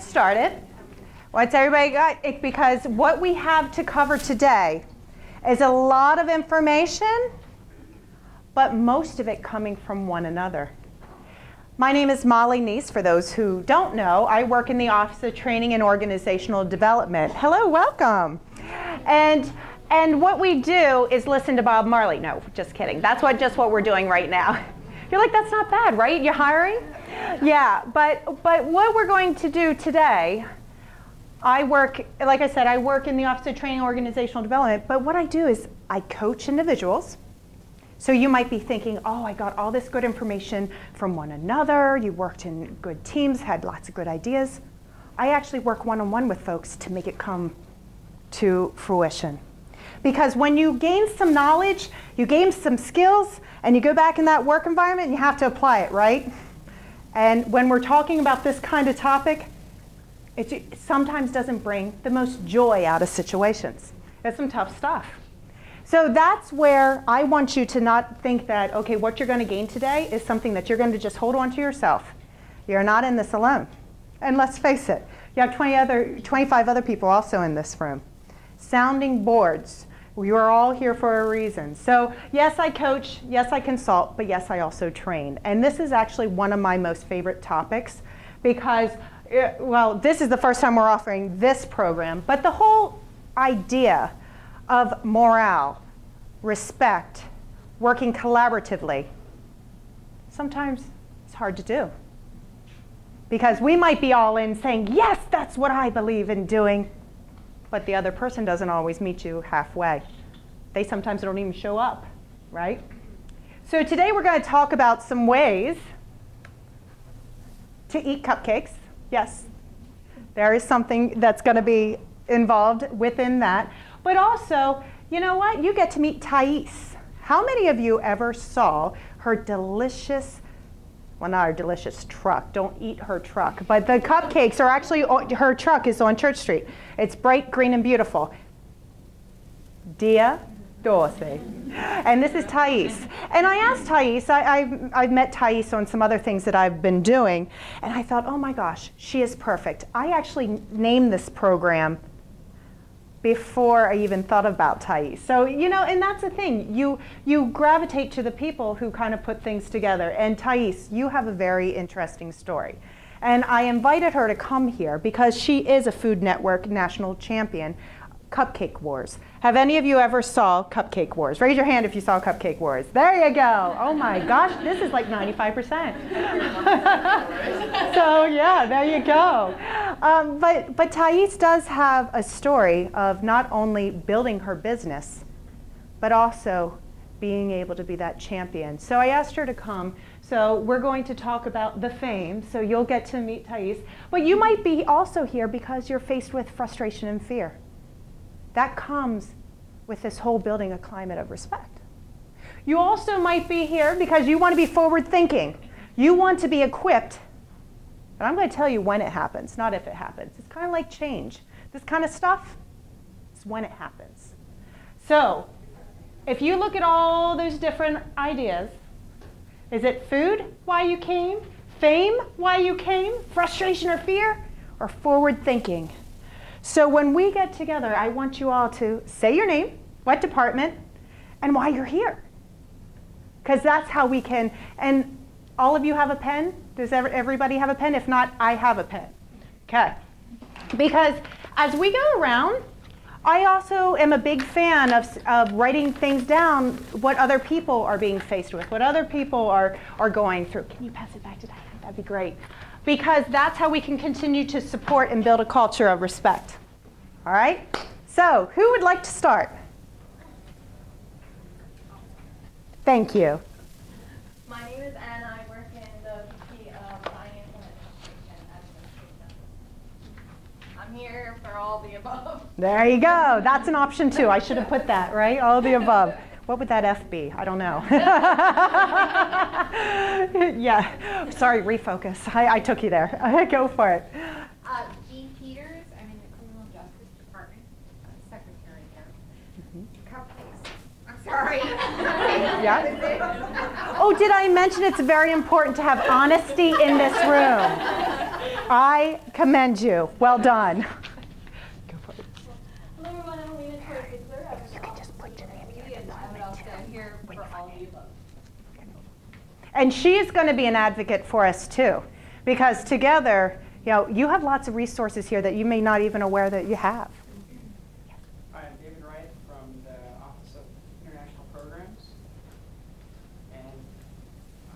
get started, what's everybody got? Because what we have to cover today is a lot of information, but most of it coming from one another. My name is Nece. For those who don't know, I work in the Office of Training and Organizational Development. Hello, welcome. And what we do is listen to Bob Marley. No, just kidding. That's just what we're doing right now. You're like, that's not bad, right? You're hiring? Yeah, but what we're going to do today, like I said, I work in the Office of Training and Organizational Development, but what I do is I coach individuals. So you might be thinking, oh, I got all this good information from one another. You worked in good teams, had lots of good ideas. I actually work one-on-one with folks to make it come to fruition. Because when you gain some knowledge, you gain some skills, and you go back in that work environment, you have to apply it, right? And when we're talking about this kind of topic, it sometimes doesn't bring the most joy out of situations. It's some tough stuff. So that's where I want you to not think that, okay, what you're going to gain today is something that you're going to just hold on to yourself. You're not in this alone. And let's face it, you have 25 other people also in this room. Sounding boards. We are all here for a reason. So yes, I coach, yes, I consult, but yes, I also train. And this is actually one of my most favorite topics because, well, this is the first time we're offering this program, but the whole idea of morale, respect, working collaboratively, sometimes it's hard to do. Because we might be all in saying, yes, that's what I believe in doing, but the other person doesn't always meet you halfway. They sometimes don't even show up, right? So today we're going to talk about some ways to eat cupcakes. Yes, there is something that's going to be involved within that. But also, you know what? You get to meet Thais. How many of you ever saw her delicious, well, not her delicious truck. Don't eat her truck. But the cupcakes are actually, her truck is on Church Street. It's bright green and beautiful. Dia Dorsey. And this is Thais. And I asked Thais, I've met Thais on some other things that I've been doing, and I thought, oh my gosh, she is perfect. I actually named this program before I even thought about Thais. So, you know, and that's the thing. You gravitate to the people who kind of put things together. And Thais, you have a very interesting story. And I invited her to come here because she is a Food Network national champion, Cupcake Wars. Have any of you ever saw Cupcake Wars? Raise your hand if you saw Cupcake Wars. There you go. Oh my gosh, this is like 95%. So yeah, there you go. But Thais does have a story of not only building her business, but also being able to be that champion. So I asked her to come. So we're going to talk about the fame. So you'll get to meet Thais. But you might be also here because you're faced with frustration and fear. That comes with this whole building a climate of respect. You also might be here because you want to be forward thinking. You want to be equipped. But I'm going to tell you when it happens, not if it happens. It's kind of like change. This kind of stuff is when it happens. So if you look at all those different ideas, is it food, why you came? Fame, why you came? Frustration or fear? Or forward thinking? So when we get together, I want you all to say your name, what department, and why you're here. Because that's how we can, and all of you have a pen? Does everybody have a pen? If not, I have a pen. Okay. Because as we go around, I also am a big fan of writing things down, what other people are being faced with, what other people are going through. Can you pass it back to Diane? That'd be great. Because that's how we can continue to support and build a culture of respect. All right? So, who would like to start? Thank you. My name is Anna. I work in the VP of Planning and Implementation at Administration. I'm here for all the above. There you go. That's an option too. I should have put that, right? All of the above. What would that F be? I don't know. Yeah. Sorry, refocus. I took you there. Go for it. Jean Peters. I'm in the Criminal Justice Department. Secretary there. Cupcakes. I'm sorry. Yeah. Oh, did I mention it's very important to have honesty in this room? I commend you. Well done. Hello everyone, I'm Alina Torres. You can just put your name here. I'm here for all of the above. And she is going to be an advocate for us too, because together, you have lots of resources here that you may not even aware that you have. Hi, I'm David Wright from the Office of International Programs. And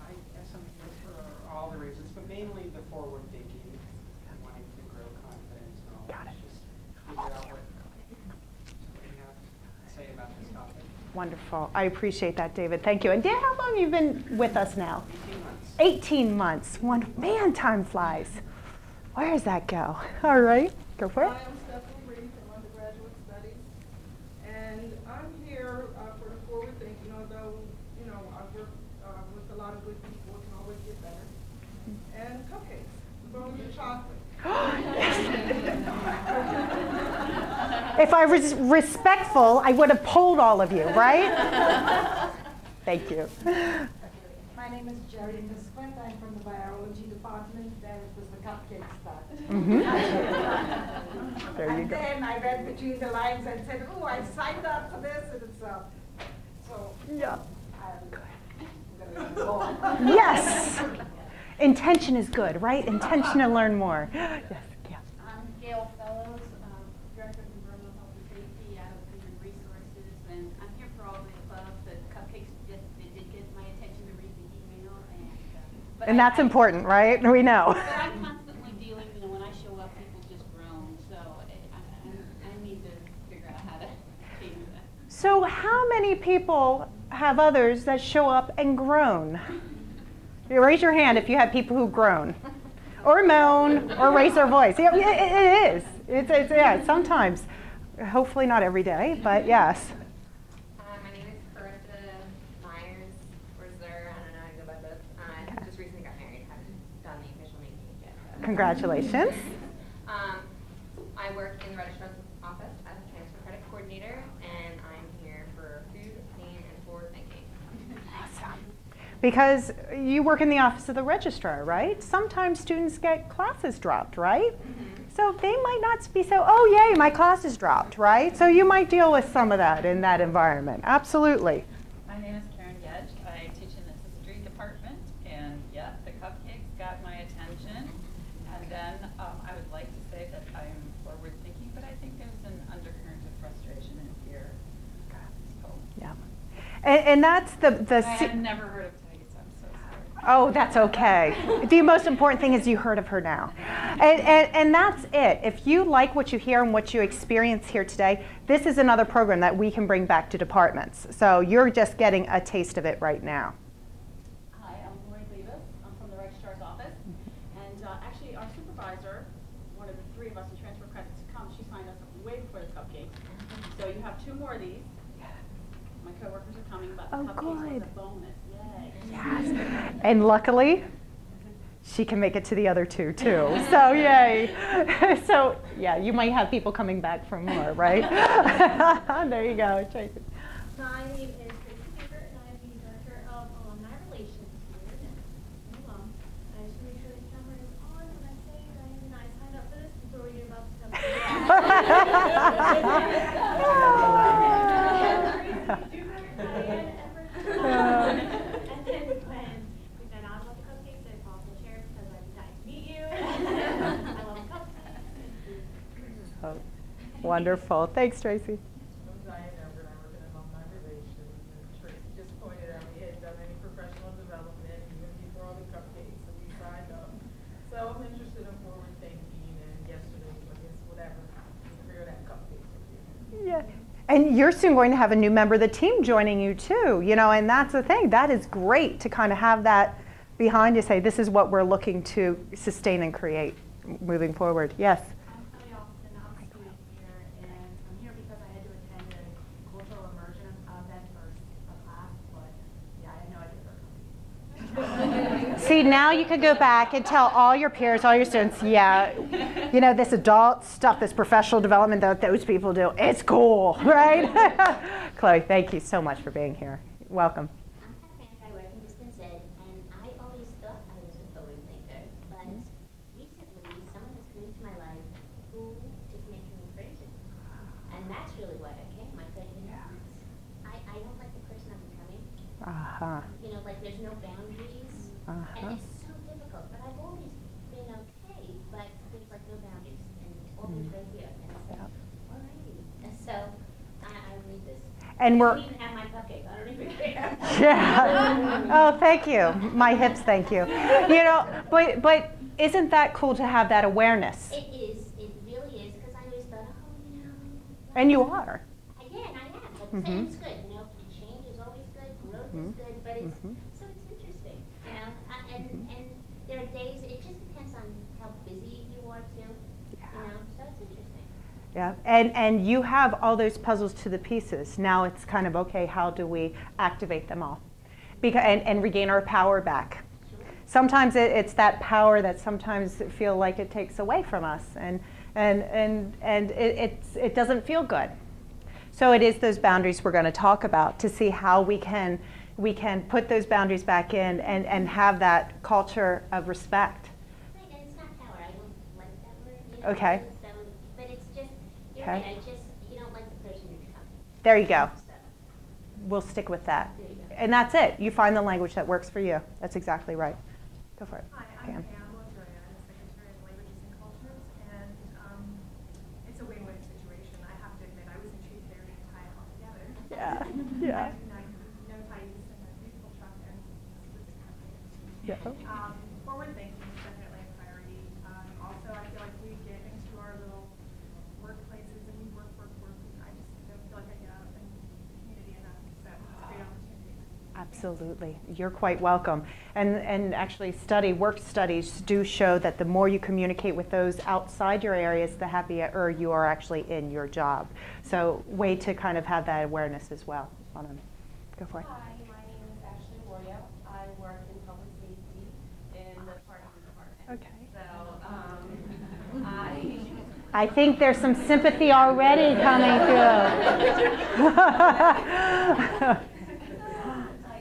I guess I'm here for all the reasons, but mainly the forward thinking, wanting to grow confidence and all. Got it. Just figure out what you have to say about this topic. Wonderful. I appreciate that, David. Thank you. And Dan, how long have you been with us now? 18 18 months. months. Man, time flies. Where does that go? All right, go for it. Hi, I'm Stephanie Reed from Undergraduate Studies, and I'm here for the forward thinking, although, I work with a lot of good people, it can always get better. And cupcakes, as long as they're chocolate. If I was respectful, I would have polled all of you, right? Thank you. My name is Jerry Misquint. I'm from the biology department. There was the cupcake start. There you And go. then I read between the lines and said, oh, I signed up for this. And it's, so Yeah. I'm going to go on. Yes. Intention is good, right? Intention to learn more. Yes. Yeah. I'm Gail Fellows, Director of Environmental Health and Safety out of Human Resources, and I'm here for all the above. The cupcakes did get my attention to read the email, And that's important, right? We know. But I'm constantly dealing, when I show up, people just groan, so I need to figure out how to change that. So how many people have others that show up and groan? You raise your hand if you have people who groan, or moan, or raise their voice. Yeah, it is. It's yeah, sometimes. Hopefully not every day, but yes. My name is Carissa Myers, or Zer, I don't know how to go by both. I just recently got married, haven't done the official name change yet. So. Congratulations. I work in the registrar's office as a transfer credit coordinator, and I'm here for food, clean, and forward thinking. Awesome. Because you work in the office of the registrar, right? Sometimes students get classes dropped, right? So they might not be so, oh yay, my class is dropped, right? So you might deal with some of that in that environment. Absolutely. My name is Karen Gedge. I teach in the history department, and yeah, the cupcakes got my attention. And then I would like to say that I am forward thinking, but I think there's an undercurrent of frustration and fear. So, Yeah. And that's the I have never heard of Titus, I'm so sorry. Oh, that's okay. The most important thing is you heard of her now. And that's it. If you like what you hear and what you experience here today, this is another program that we can bring back to departments. So you're just getting a taste of it right now. Hi, I'm Lori Levis. I'm from the registrar's office. And actually, our supervisor, one of the three of us in transfer credits to come, she signed us up way before the cupcakes. So you have 2 more of these. My coworkers are coming, but the cupcakes was a bonus. Yay. Yes. And luckily, she can make it to the other 2 too. So yay. So yeah, you might have people coming back for more, right? There you go, Tracy. My name is Tracy Baker, and I'm the Director of Alumni Relations here at Alum. I just want to make sure the camera is on when I say that I signed up for this before we knew about the And then when we found out about the cupcakes, I called the chair because I'm nice to meet you. I love cupcakes. Oh, wonderful. Thanks, Tracy. I'm Diane Everett, I work in alumni relations, and Tracy just pointed out we hadn't done any professional development even before all the cupcakes, so we signed up. So I'm interested in forward thinking, and yesterday, I guess, whatever, we figured out cupcakes. Yeah. And you're soon going to have a new member of the team joining you too, and that's the thing. That is great to kind of have that behind you, say this is what we're looking to sustain and create moving forward. Yes? I'm Kelly Austin, I'm a student here, and I'm here because I had to attend a cultural immersion event for a class, but yeah, I had no idea for See, now you can go back and tell all your peers, all your students, yeah, this adult stuff, this professional development that those people do, it's cool, right? Chloe, thank you so much for being here. Welcome. I'm Samantha, I work in distance ed, and I always thought I was a forward thinker, but recently Uh-huh. You know, like there's no boundaries. Uh-huh. And it's so difficult. But I've always been okay. But there's like no boundaries. And all these right here. And it's like, alrighty. And so I read this. And I we're. don't even have my cupcake. I don't even care. Yeah. Oh, thank you. My hips, thank you. You know, but isn't that cool to have that awareness? It is. It really is. Because I always thought, oh, you know. And you are. Again, I am. But Mhm. it's good. You know, change is always good. Growth is good. But it's so it's interesting. You know, and there are days. It just depends on how busy you are too. Yeah. You know, so it's interesting. Yeah, and you have all those puzzles to the pieces. Now it's kind of, okay, how do we activate them all? And regain our power back. Sometimes it's that power that sometimes feel like it takes away from us, and it doesn't feel good. So it is those boundaries we're going to talk about to see how we can put those boundaries back in and have that culture of respect. Right, and it's not power. I don't like that word. You know, Okay. So, but it's just, you're Okay. right. You don't like the person you're becoming. There you go. So, We'll stick with that. there you go. And that's it. You find the language that works for you. That's exactly right. Go for it. Hi, Pam. I'm Pam Lozoya. I'm the Secretary of Languages and Cultures, and it's a win-win situation. I have to admit, I was intrigued there to tie it all together. Yeah, yeah. I do know Thais and a beautiful truck and Yeah. forward thinking is definitely a priority. Also, I feel like we get into our little workplaces and we work. And I just don't feel like I get out in the community enough. So it's a great opportunity. Absolutely. You're quite welcome. And actually work studies do show that the more you communicate with those outside your areas, the happier you are actually in your job. So way to kind of have that awareness as well. Go for it. Hi, my name is Ashley Royo. I work in public safety in the parking department. Okay. So, I think there's some sympathy already coming through.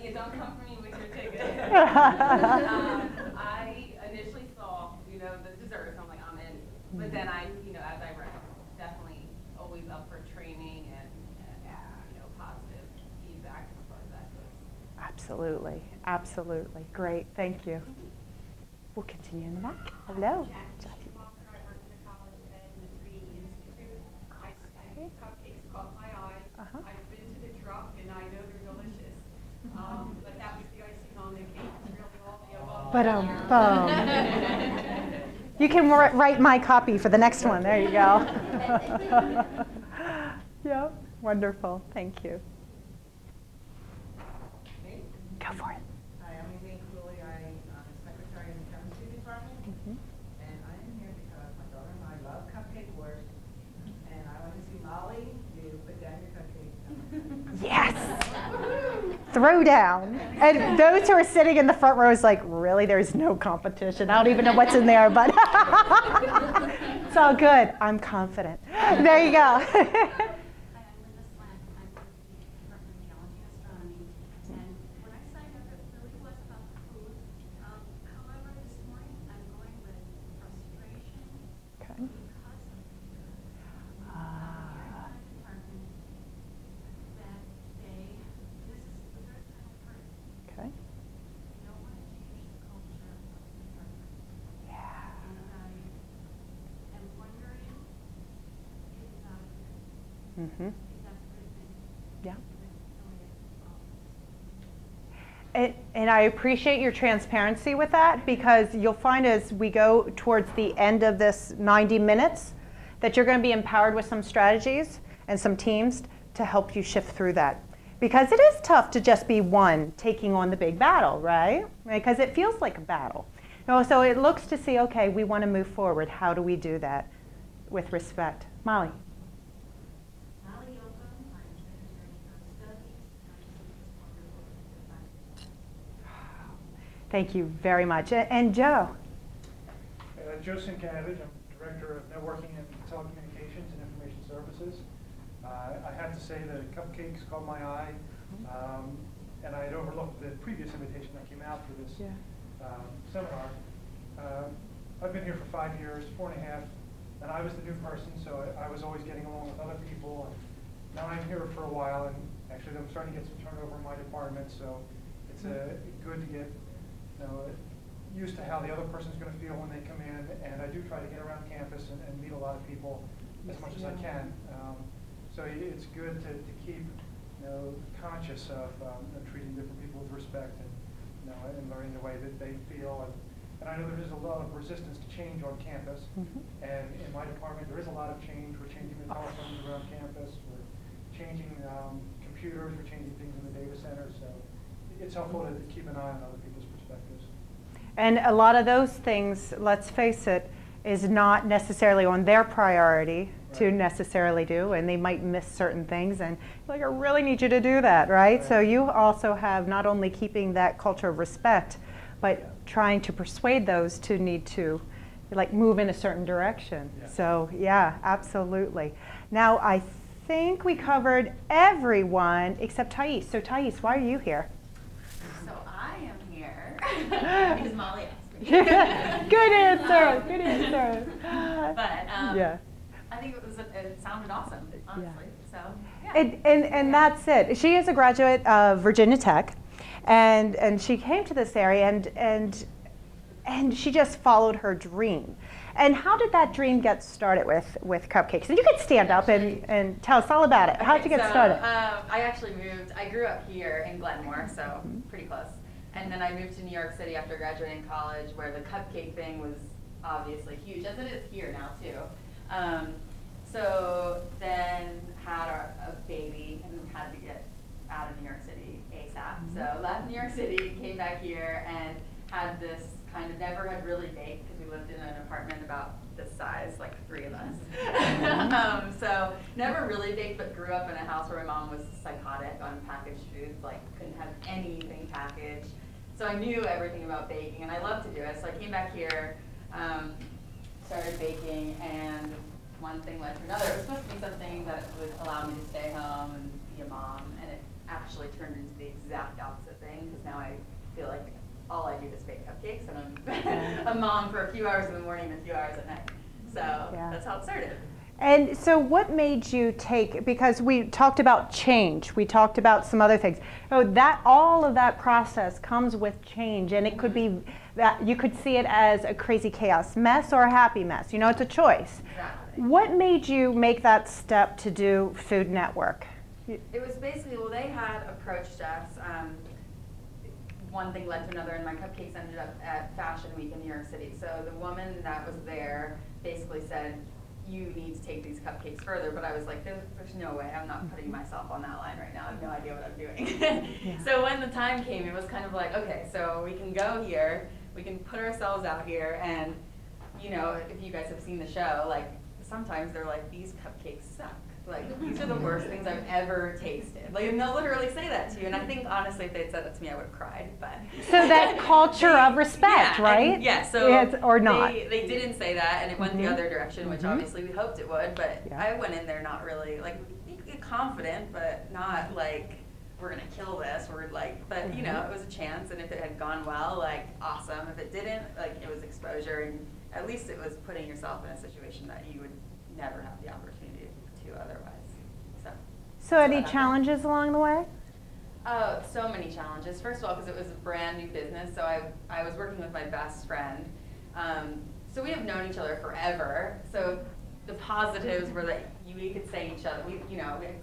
you don't come for me with your ticket. I initially saw, the desserts. I'm like, I'm in. But then as I read, definitely always up for training and positive feedback as far as that goes. Absolutely. Absolutely. Great. Thank you. We'll continue in the back. Hello. Jackie. Cupcakes caught my eye. I've been to the truck and I know they're delicious. But that was the icing on the cake. It's really all the above. You can write my copy for the next one. There you go. Yeah, wonderful. Thank you. Go for it. Hi, I'm Elaine Cooley. I'm Secretary in the Chemistry Department. And I am here because my daughter and I love cupcake work. And I want to see Molly, you put down your cupcake. Yes. Throw down. And those who are sitting in the front row is like, really? There's no competition. I don't even know what's in there, but it's all good. I'm confident. There you go. Mm-hmm. Yeah. And I appreciate your transparency with that, because you'll find as we go towards the end of this 90 minutes that you're going to be empowered with some strategies and some teams to help you shift through that. Because it is tough to just be one taking on the big battle, right? Because it feels like a battle. So it looks to see, okay, we want to move forward. How do we do that with respect? Molly. Thank you very much. And Joe? Joe Sinkanavich. I'm Director of Networking and Telecommunications and Information Services. I have to say the cupcakes caught my eye, and I had overlooked the previous invitation that came out for this seminar. I've been here for 5 years, 4.5, and I was the new person, so I was always getting along with other people. And now I'm here for a while, and actually I'm starting to get some turnover in my department, so it's good to get used to how the other person's going to feel when they come in, and I do try to get around campus and meet a lot of people as much as I can. So it's good to keep conscious of treating different people with respect and learning the way that they feel. And I know there is a lot of resistance to change on campus. And in my department, there is a lot of change. We're changing the telephones around campus. We're changing computers. We're changing things in the data center. So it's helpful to keep an eye on other people's perspectives. And a lot of those things, let's face it, is not necessarily on their priority to necessarily do, and they might miss certain things, and like, I really need you to do that, right? So you also have not only keeping that culture of respect, but trying to persuade those to need to like move in a certain direction. So yeah, absolutely. Now I think we covered everyone except Thais. So Thais, why are you here? So I am here because Molly asked me. Good answer. Good answer. But yeah. I think it sounded awesome, honestly. So yeah. And that's it. She is a graduate of Virginia Tech, and she came to this area and she just followed her dream. And how did that dream get started with cupcakes? And you could stand up and tell us all about it. How did you get started? I actually moved. I grew up here in Glenmore, so pretty close. And then I moved to New York City after graduating college, where the cupcake thing was obviously huge, as it is here now too. So then had a baby and had to get out of New York City ASAP. So left New York City, came back here, and had this kind of never had really baked because we lived in an apartment about this size, like 3 of us. So never really baked, but grew up in a house where my mom was psychotic on packaged foods, like couldn't have anything packaged. So I knew everything about baking, and I loved to do it. So I came back here, started baking, and one thing led to another. It was supposed to be something that would allow me to stay home and be a mom, and it actually turned into the exact opposite thing, because now I feel like all I do is bake cupcakes, and I'm a mom for a few hours in the morning and a few hours at night. So that's how it started. And so what made you take, because we talked about change, we talked about some other things. Oh, all of that process comes with change, and it could be that you could see it as a crazy chaos mess or a happy mess. It's a choice. Exactly. What made you make that step to do Food Network? It was basically, well, they had approached us. One thing led to another, and my cupcakes ended up at Fashion Week in New York City. So the woman that was there basically said, you need to take these cupcakes further. But I was like, there's no way. I'm not putting myself on that line right now. I have no idea what I'm doing. So when the time came, it was kind of like, okay, so we can go here. We can put ourselves out here. And, if you guys have seen the show, like, sometimes they're like, these cupcakes suck. Like, these are the worst things I've ever tasted. Like, and they'll literally say that to you. And I think, honestly, if they'd said that to me, I would have cried. But so that culture of respect, right? Or not. They didn't say that, and it went the other direction, which obviously we hoped it would. But I went in there not really, like, confident, but not like, we're going to kill this. We're like, but, it was a chance. And if it had gone well, like, awesome. If it didn't, like, it was exposure. And at least it was putting yourself in a situation that you would never have the opportunity to otherwise. So any challenges along the way? Oh, so many challenges. First of all, because it was a brand new business, so I was working with my best friend. So we have known each other forever. So the positives were that we could say each other, we could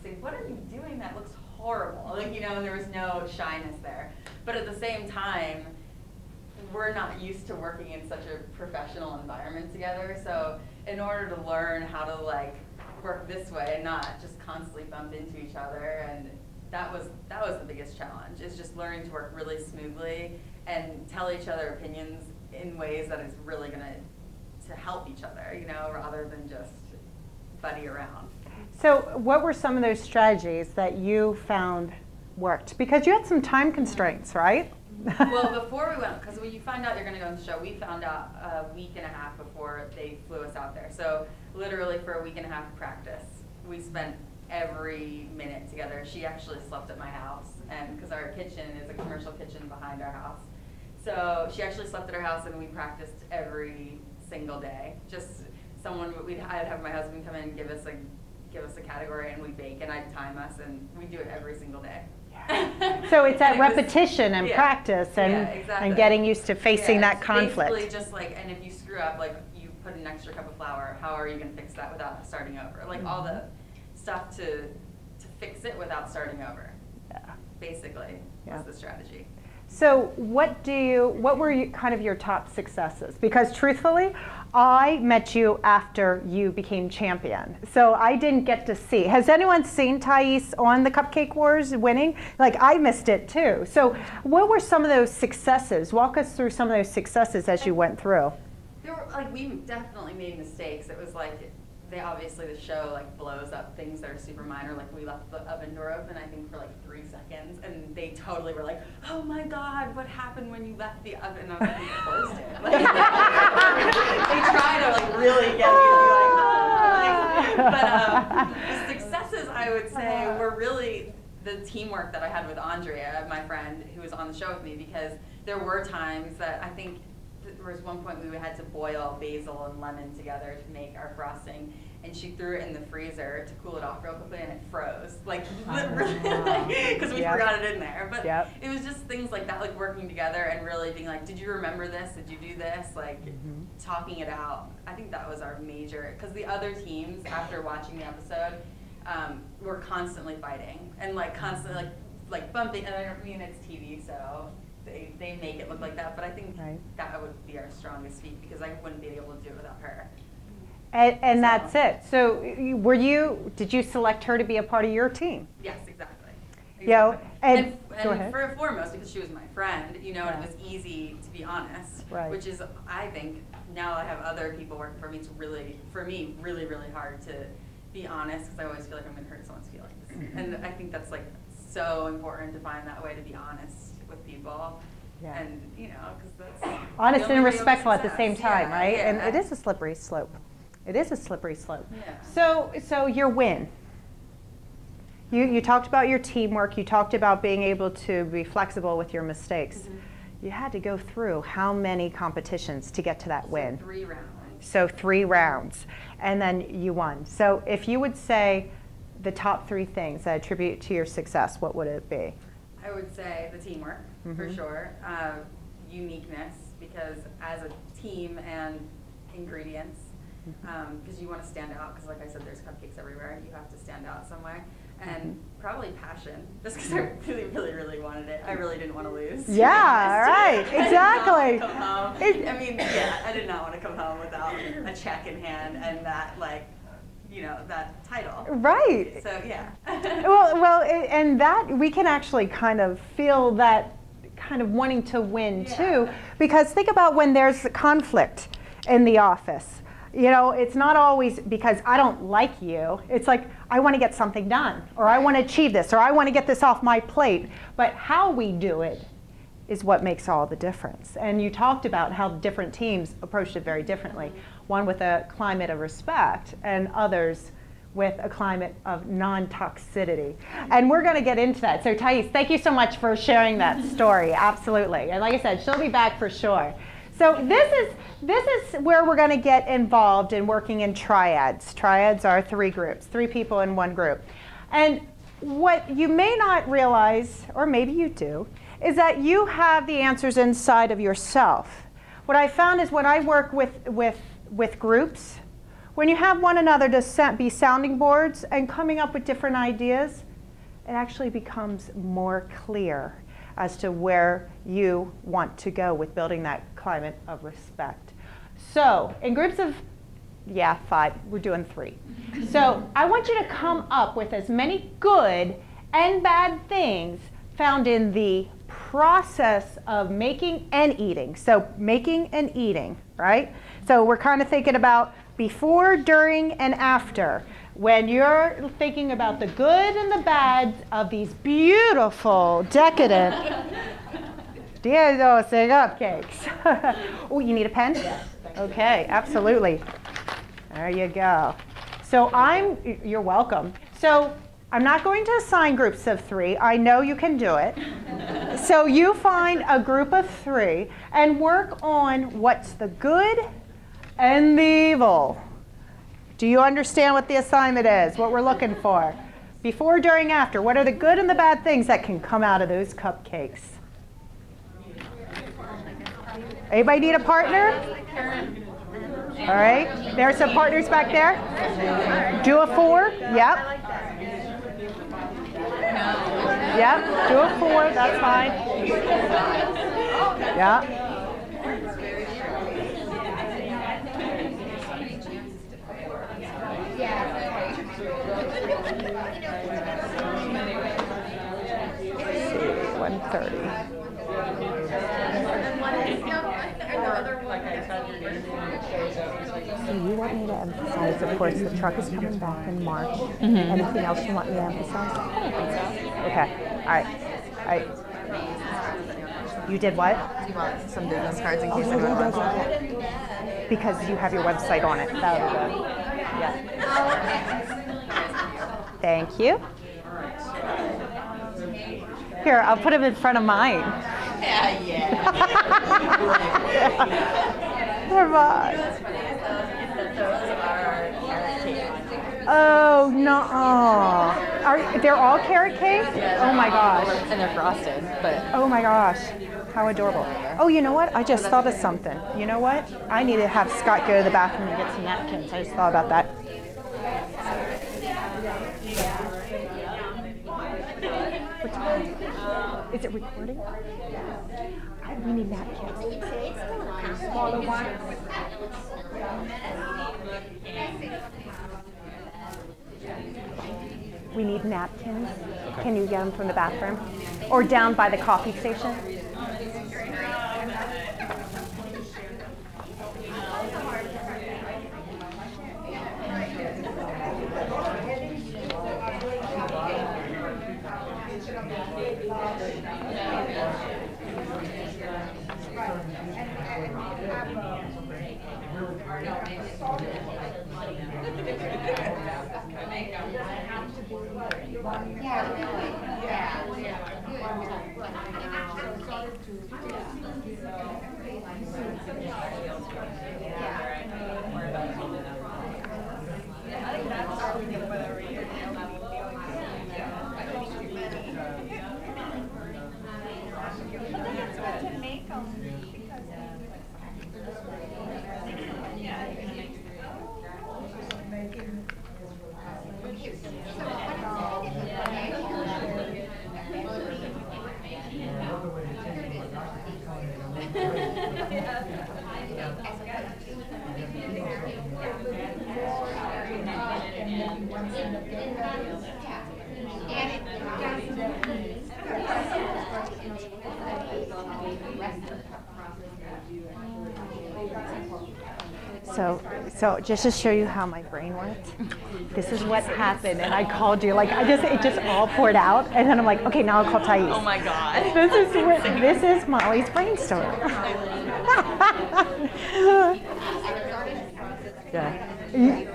say, what are you doing? That looks horrible. Like, and there was no shyness there. But at the same time, we're not used to working in such a professional environment together. So in order to learn how to like work this way and not just constantly bump into each other, and that was the biggest challenge, is just learning to work really smoothly and tell each other opinions in ways that is really going to help each other, rather than just buddy around. So what were some of those strategies that you found worked? Because you had some time constraints, right? Well, before we went, because when you find out you're going to go on the show, we found out a week and a half before they flew us out there. So literally for a week and a half of practice, we spent every minute together. She actually slept at my house, and because our kitchen is a commercial kitchen behind our house. So she actually slept at our house, and we practiced every single day. Just I'd have my husband come in and give us a category, and we'd bake, and I'd time us, and we'd do it every single day. So it's that And it was- repetition and yeah. practice and, Yeah, exactly. and getting used to facing Yeah, that it's conflict. Basically just like, and if you screw up, like you put an extra cup of flour, how are you gonna fix that without starting over? Like all the stuff to fix it without starting over. Yeah. Basically, Yeah. was the strategy. So what were kind of your top successes? Because truthfully, I met you after you became champion. So I didn't get to see. Has anyone seen Thais on the Cupcake Wars winning? Like, I missed it too. So what were some of those successes? Walk us through some of those successes as you went through. There were, like, we definitely made mistakes. It was like, obviously the show like blows up things that are super minor. Like we left the oven door open, I think, for like 3 seconds, and they totally were like, "Oh my God, what happened when you left the oven?" And I was like, "We closed it." Like, they try to like really get you to be like, "Oh." But the successes, I would say, were really the teamwork that I had with Andrea, my friend, who was on the show with me, because there were times that I think there was one point we had to boil basil and lemon together to make our frosting, and she threw it in the freezer to cool it off real quickly, and it froze, like literally, because we forgot it in there. But it was just things like that, like working together and really being like, "Did you remember this? Did you do this?" Like talking it out. I think that was our major, because the other teams, after watching the episode, were constantly fighting and like constantly like bumping. And I mean, it's TV, so they make it look like that, but I think that would be our strongest feat, because I wouldn't be able to do it without her. And so. That's it. So did you select her to be a part of your team? Yes, exactly. You know, and go ahead. For foremost, because she was my friend, you know, and it was easy to be honest, which is, I think, now I have other people working for me, it's really, for me, really, really hard to be honest, because I always feel like I'm going to hurt someone's feelings. And I think that's like so important to find that way to be honest with people. Yeah. And, you know, because that's honest and respectful at the same time, right? Yeah. And it is a slippery slope. It is a slippery slope. Yeah. So your win. You talked about your teamwork. You talked about being able to be flexible with your mistakes. You had to go through how many competitions to get to that win? 3 rounds. So 3 rounds, and then you won. So if you would say the top 3 things that attribute to your success, what would it be? I would say the teamwork, for sure. Uniqueness, because as a team, and ingredients, because you want to stand out, because like I said, there's cupcakes everywhere. You have to stand out some way. And probably passion, just because I really, really, really wanted it. I really didn't want to lose. Yeah, right, exactly. Come home. I mean, yeah, I did not want to come home without a check in hand and that, like, you know, that title. Right. So, yeah. well, and that, we can actually kind of feel that kind of wanting to win, too. Because think about when there's conflict in the office. You know, it's not always because I don't like you. It's like, I want to get something done, or I want to achieve this, or I want to get this off my plate. But how we do it is what makes all the difference. And you talked about how different teams approached it very differently. One with a climate of respect, and others with a climate of non-toxicity. And we're going to get into that. So Thais, thank you so much for sharing that story. Absolutely. And like I said, she'll be back for sure. So this is where we're going to get involved in working in triads. Triads are 3 groups, 3 people in one group. And what you may not realize, or maybe you do, is that you have the answers inside of yourself. What I found is when I work with groups, when you have one another to be sounding boards and coming up with different ideas, it actually becomes more clear as to where you want to go with building that climate of respect. So in groups of, 5, we're doing 3. So I want you to come up with as many good and bad things found in the process of making and eating. So making and eating, right? So we're kind of thinking about before, during, and after. When you're thinking about the good and the bad of these beautiful, decadent Nece cupcakes. Oh, you need a pen? Yes. Okay, absolutely. There you go. So you're welcome. So I'm not going to assign groups of 3. I know you can do it. So you find a group of 3 and work on what's the good and the evil. Do you understand what the assignment is, what we're looking for? Before, during, after. What are the good and the bad things that can come out of those cupcakes? Anybody need a partner? All right. There's some partners back there. Do a 4. Yep. Yep. Do a 4. That's fine. Yeah. So you want me to emphasize, of course, the truck is coming back in March. Anything else you want me to emphasize? I don't think so. Okay. All right. All right. You did what? Do you want some business cards in case anyone wants them? Because you have your website on it. That would be good. Yeah. Thank you. Here, I'll put them in front of mine. Yeah. They're mine. Oh, no. They're all carrot cake? Oh my gosh. And they're frosted, but. Oh my gosh. How adorable. Oh, you know what? I just thought of something. You know what? I need to have Scott go to the bathroom and get some napkins. I just thought about that. Is it recording? We need napkins. Smaller one. We need napkins. Okay. Can you get them from the bathroom? Or down by the coffee station? So just to show you how my brain works, this is what happened, and I called you. Like it just all poured out, and then I'm like, okay, now I'll call Thais. Oh my God. This is Molly's brainstorm. Yeah.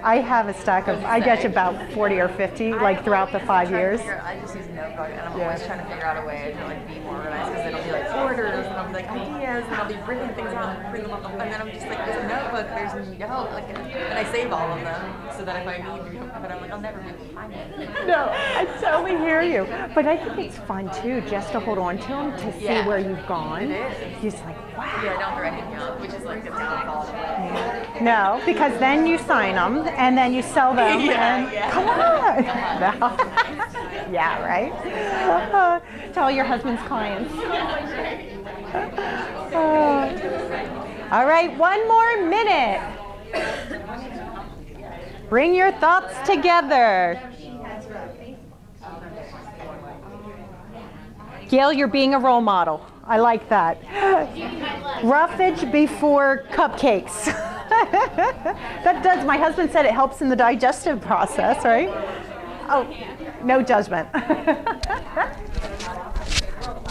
I have a stack of, I guess about 40 or 50, like throughout the 5 years. I just use a notebook, and I'm always trying to figure out a way to like be more organized, because it'll be like orders, and I'll be like ideas, and I'll be printing things out and bring them up, and then I'm just like, there's a notebook, there's help, like, and I save all of them, so that if I need to, but I'm like, I'll never be able to find it. No, I totally hear you. But I think it's fun too, just to hold on to them, to see where you've gone. It is. You're just like, wow. Yeah, I don't throw anything out, which is like the downfall of it. No, because then you sign them, and then you sell them, and come on. No. Yeah, right? Tell your husband's clients. All right, one more minute. Bring your thoughts together. Gail, you're being a role model. I like that. Roughage before cupcakes. That does, my husband said it helps in the digestive process, right? Oh, no judgment.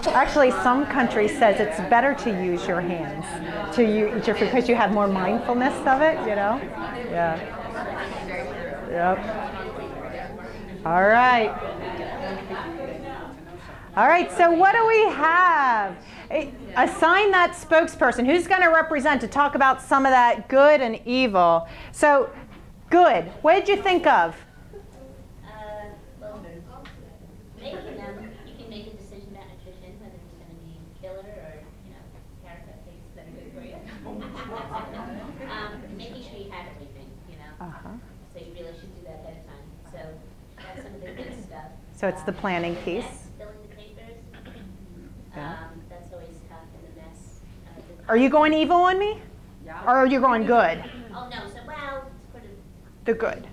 Actually, some countries says it's better to use your hands to eat your food because you have more mindfulness of it, you know? Yeah. Yep. All right. All right, so what do we have? Assign that spokesperson. Who's going to represent to talk about some of that good and evil? So, good. What did you think of? So you really should do that ahead of time. So that's some of the good stuff. So it's the planning piece. Mess, filling the papers. Yeah. That's always tough in the mess. Are you going evil on me? Yeah. Or are you going good? Oh no, so well, it's sort of. The good.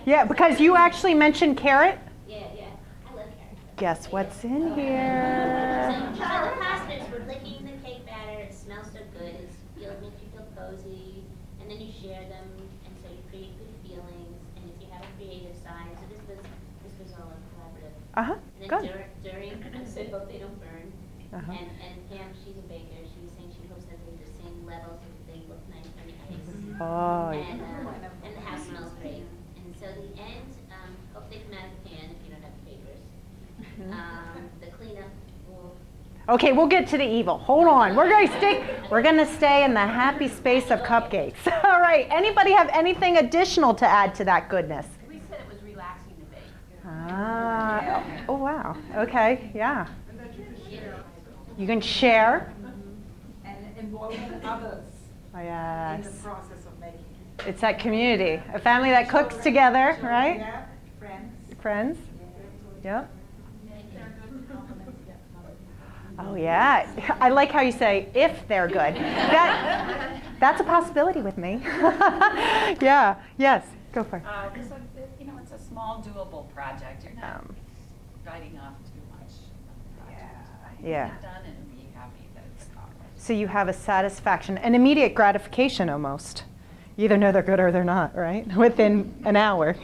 Yeah, because you actually mentioned carrot. Yeah, yeah. I love carrots. Guess what's in here? So the pastors were licking the cake batter. It smells so good. It makes you feel cozy. And then you share them, and so you create good feelings. And if you have a creative side, so this was all a collaborative. Uh-huh. And then Good. during, I said, hope they don't burn. Uh-huh. And Pam, she's a baker. She was saying she hopes that they're the same level so that they look nice on the ice. Oh. And the house smells great. And so the end, hope they come out of the pan if you don't have papers. The cleanup will. Okay, we'll get to the evil. Hold on. We're going to stay in the happy space of cupcakes. All right. Anybody have anything additional to add to that goodness? We said it was relaxing to bake. Ah. Oh, wow. Okay. Yeah. You can share. And involving others Oh, in yes. the process of making it. It's that community. A family that cooks together, right? Yeah, friends. Friends. Yep. Oh, yeah. I like how you say, if they're good. That's a possibility with me. Yeah. Yes. Go for it. So, it's a small, doable project. You're not biting off too much. Yeah. Get it done and be happy that it's accomplished. So you have a satisfaction, an immediate gratification almost. You either know they're good or they're not, right? Within an hour.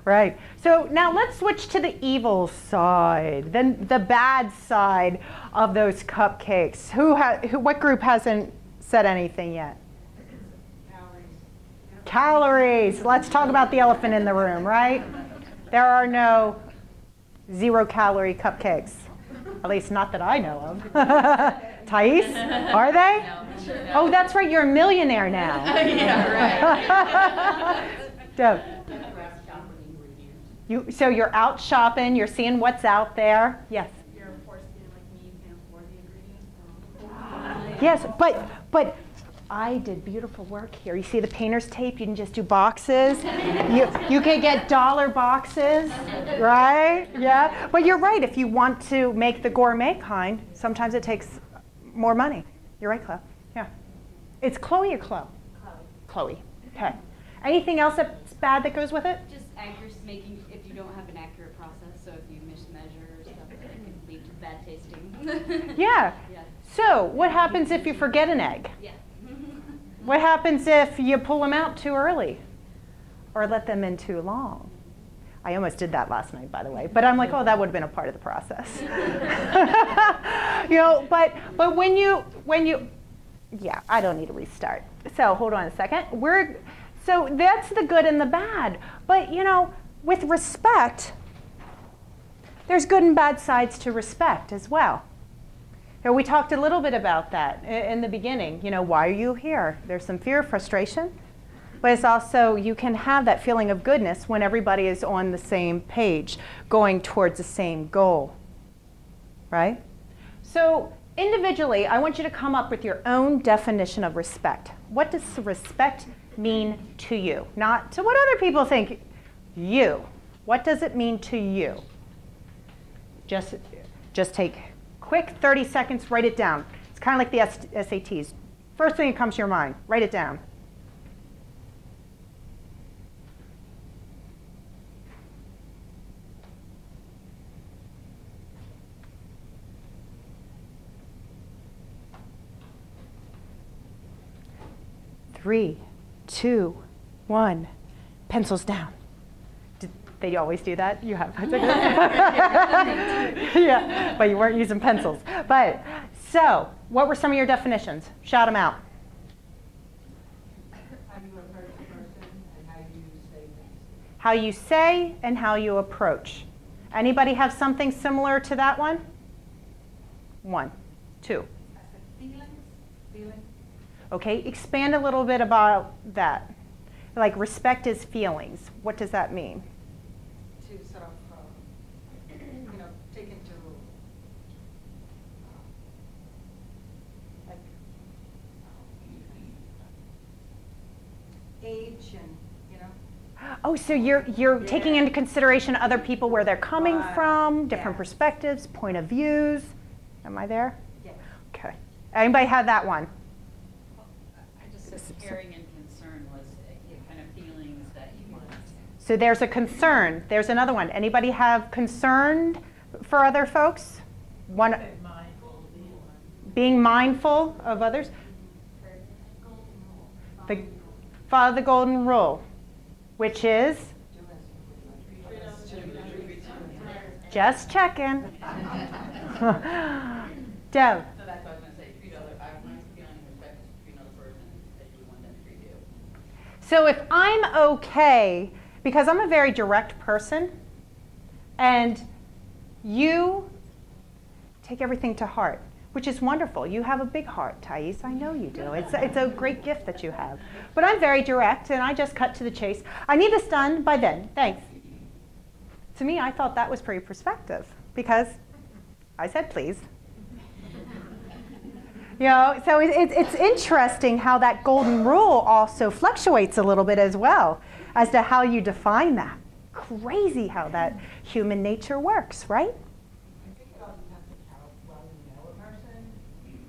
Right. So now let's switch to the evil side, then the bad side of those cupcakes. What group hasn't said anything yet? Calories. Let's talk about the elephant in the room, right? There are no 0-calorie cupcakes. At least not that I know of. Thais, are they? No. Oh, that's right. You're a millionaire now. Yeah, right. Deb. So you're out shopping. You're seeing what's out there. Yes. You're a poor student like me. You can't afford the ingredients. Yes, but I did beautiful work here. You see the painter's tape? You can just do boxes. You can get dollar boxes, right? Yeah. But you're right. If you want to make the gourmet kind, sometimes it takes more money. You're right, Chloe. Yeah. It's Chloe or Chloe? Chloe. Okay. Anything else that's bad that goes with it? Just accuracy, making if you don't have an accurate process. So if you mismeasure stuff, that can lead to bad tasting. Yeah. Yeah. So what happens if you forget an egg? Yeah. What happens if you pull them out too early or let them in too long? I almost did that last night, by the way, but I'm like, oh, that would have been a part of the process. But when you, yeah, I don't need to restart. So hold on a second. So that's the good and the bad. But with respect, there's good and bad sides to respect as well. We talked a little bit about that in the beginning. Why are you here? There's some fear, frustration, but it's also you can have that feeling of goodness when everybody is on the same page, going towards the same goal, right? So individually, I want you to come up with your own definition of respect. What does respect mean to you? Not to what other people think. You. What does it mean to you? Just take quick 30 seconds, write it down. It's kind of like the SATs. First thing that comes to your mind, write it down. Three, 2, 1, pencils down. They always do that? You have. Yeah, but you weren't using pencils. But so, what were some of your definitions? Shout them out. How you say and how you approach. Anybody have something similar to that one? 1, 2. Feelings. Okay, expand a little bit about that. Like respect is feelings. What does that mean? To sort of, take into like age and, Oh, so you're taking into consideration other people, where they're coming from, different perspectives, point of views. Am I there? Yes. Okay. Anybody have that one? I just said caring and concern was kind of feelings that you want. So there's a concern. There's another one. Anybody have concern for other folks? One. Being mindful of others. Follow the golden rule, which is just checking. Deb. So that's what I was going to say. Treat other. I want to feel respect to treat another person that you would want them to treat you. So if I'm okay, because I'm a very direct person, and you take everything to heart, which is wonderful. You have a big heart, Thais. I know you do. It's a great gift that you have. But I'm very direct, and I just cut to the chase. I need this done by then. Thanks. To me, I thought that was pretty perspective, because I said please. You know, so it's interesting how that golden rule also fluctuates a little bit as well as to how you define that. Crazy how that human nature works, right? I think it all depends on how well you know a person,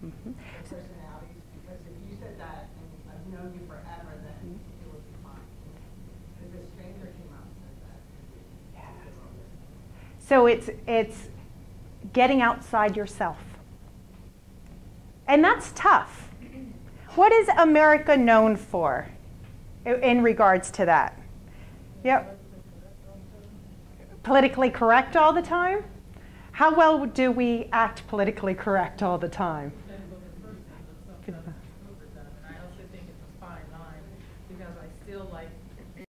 their personalities, because if you said that and I've known you forever, then it would be fine. If a stranger came out and said that, So it's getting outside yourself. And that's tough. What is America known for in regards to that? Yep. Politically correct all the time? How well do we act politically correct all the time? And I also think it's a fine line, because I still like